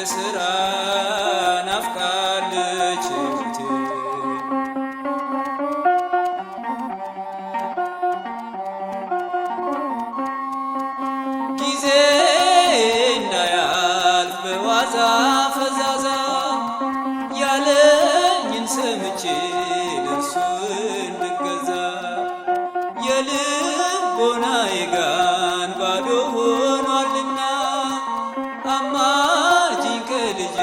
ስራ ናፍቃለች ሕይወቴ ጊዜ እንዳያልፍ በዋዛ ፈዛዛ ያለኝን ሰምቼ ለእርሱ እንድገዛ የልቦናዬ ጋን ባዶ ሆኗልና አማልጂኝ ከልጅሽ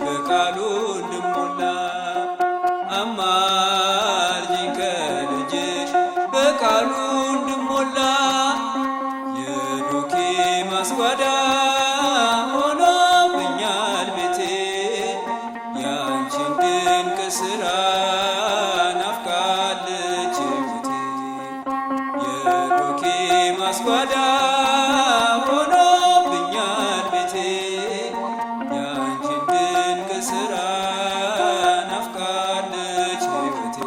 በቃሉ እንድሞላ አማልጂኝ ከልጅሽ በቃሉ እንድሞላ የዶኬ ማስጓዳ ሆኖብኛል ቤቴ ያንቺን ድንቅ ስራ ናፍቃለች ሕይወቴ የዶኬ ማስጓዳ ሆኖብኛል ቤቴ ያንቺን ድንቅ ስራ ናፍቃለች ሕይወቴ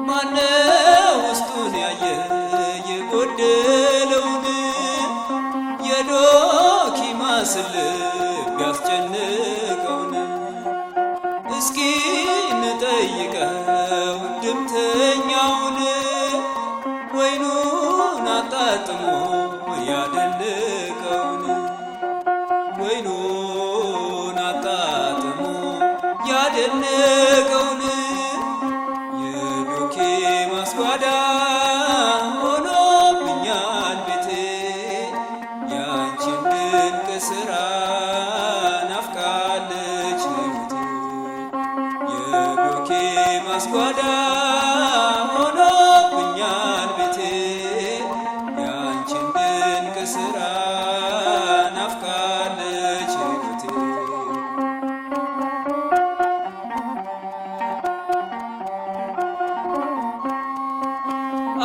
ማነው ውስጡን ያየ የጎደለውን የዶኪማስን ልብ ያስጨነቀውን እስኪ እንጠይቀው እድምተኛውን ወይኑን አጣጥሞ ያደነቀውን ወይኑን አጣጥሞ ያደነቀውን የዶኬ ማስጓዳ ሆኖብኛል ቤቴ ያንቺን ድንቅ ስራ ናፍቃለች ሕይወቴ የዶኬ ማስጓዳ ሆኖብኛል ቤቴ ያንቺን ድንቅ ስራ ናፍቃለች ሕይወቴ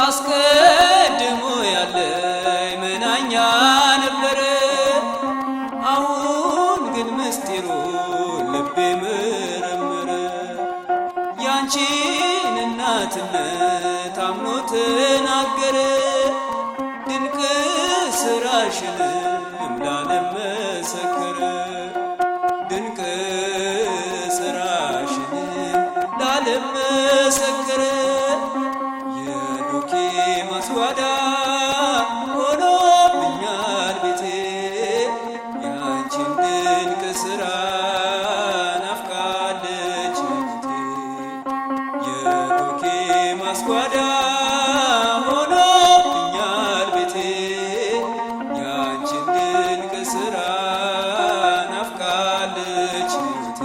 አስቀድሞ ያለኝ መናኛ ነበረ አሁን ግን ምስጢሩን ልቤ መረመረ ያንቺን እናትነት አምኖ ተናገረ ድንቅ ስራሽንም ላለም መሰከረ ድንቅ ስራሽንም ላለም መሰከረ የዶኬ ማስጓዳ ሆኖብኛል ቤቴ ያንቺን ድንቅ ስራ ናፍቃለች ሕይወቴ የዶኬ ማስጓዳ ሆኖብኛል ቤቴ ያንቺን ድንቅ ስራ ናፍቃለች ሕይወቴ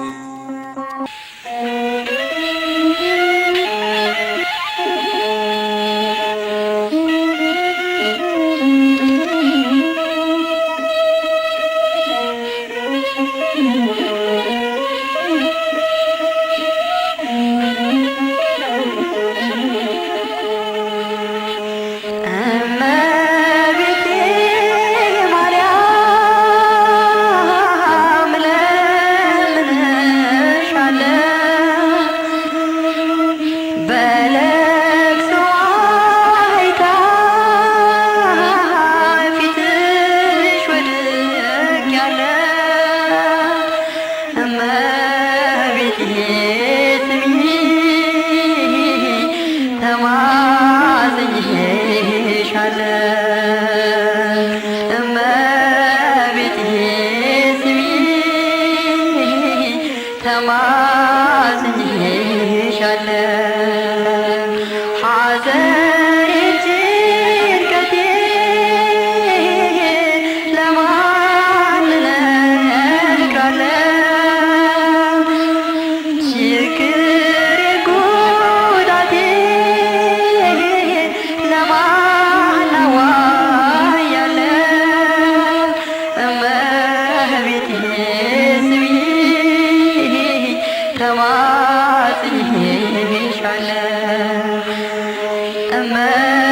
ተማጽኜሻለሁ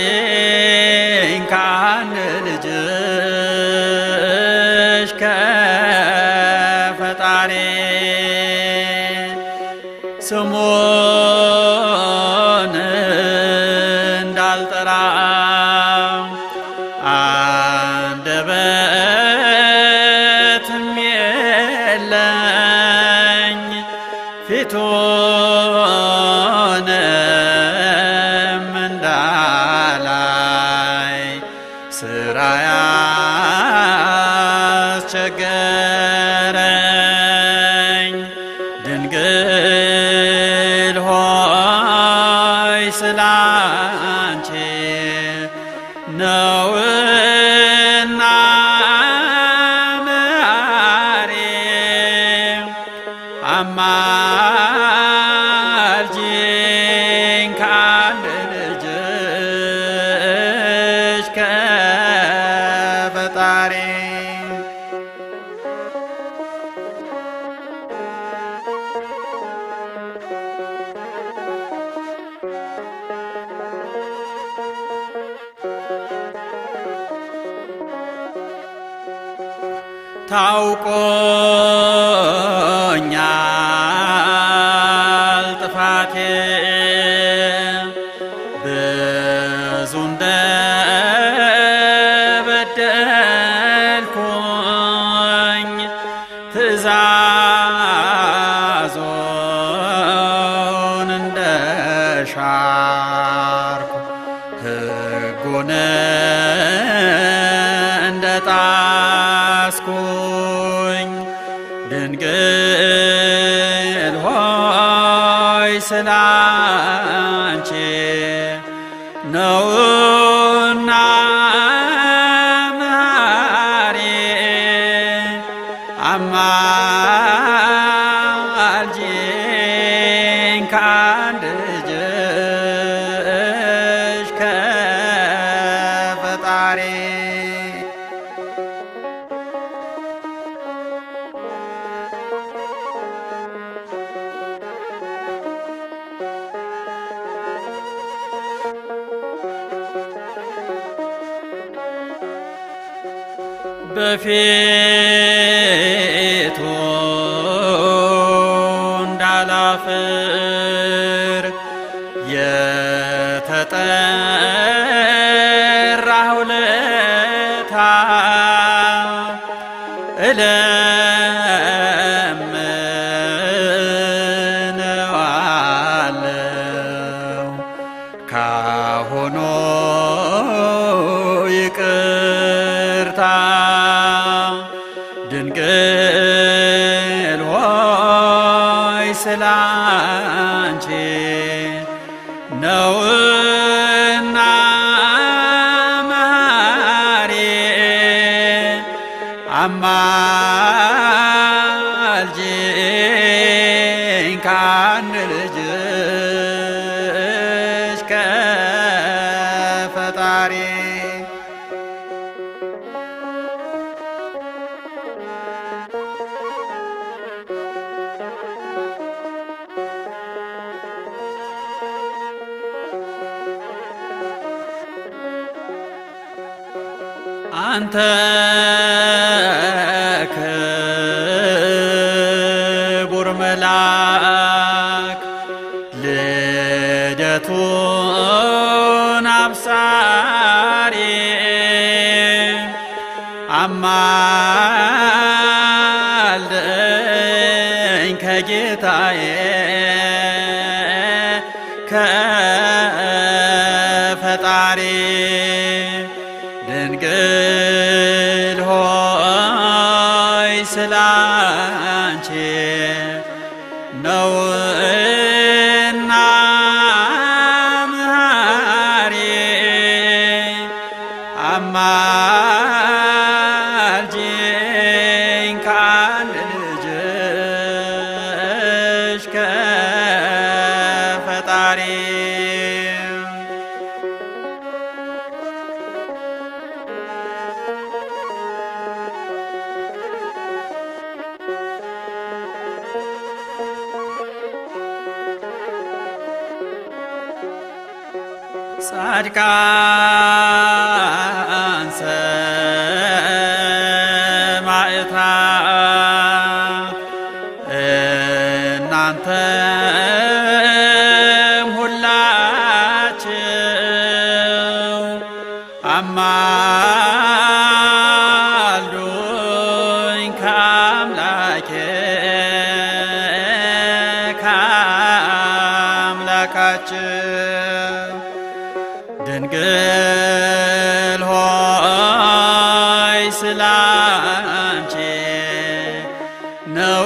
አማልጂኝ ከአንድ ልጅሽ ከፈጣሪ ስሙን እንዳልጠራ አንደበትም የለኝ ፊቱንም እንዳላይ ስራ ያስቸገረኝ ድንግል ሆይ ስላንቺ ነውና መሐሪ አማልጂኝ ከአንድ ልጅሽ ከፈጣሪ ታውቆኛል ጥፋቴ ብዙ እንደበደልኩኝ ትእዛዞን እንደሻርኩ ሕጉን እንደጣስኩኝ ድንግል ሆይ ስላንቺ ነውና መሐሪ አማልጂኝ ከአንድ ልጅሽ ከፈጣሪ በፊቱ እንዳላፍር የተጠራሁ ለታ እለምነዋለሁ ካሁኑ ይቅርታ ድንግል ሆይ ስላንቺ ነውና መሐሪ አማልጂኝ ከአንድ ልጅሽ ከፈጣሪ አንተ ክቡር መልአክ ልደቱን አብሳሪ አማልደኝ ከጌታዬ ከፈጣሪ ድንግል ሆይ ስላንቺ ነውና መሐሪ አማልጂኝ ከአንድ ልጅሽ ከፈጣሪ ጻድቃን ሰማዕታት እናንተም ሁላችሁ አማልዱኝ ከአምላኬ ከአምላካችሁ ድንግል ሆይ ስላንቺ ነው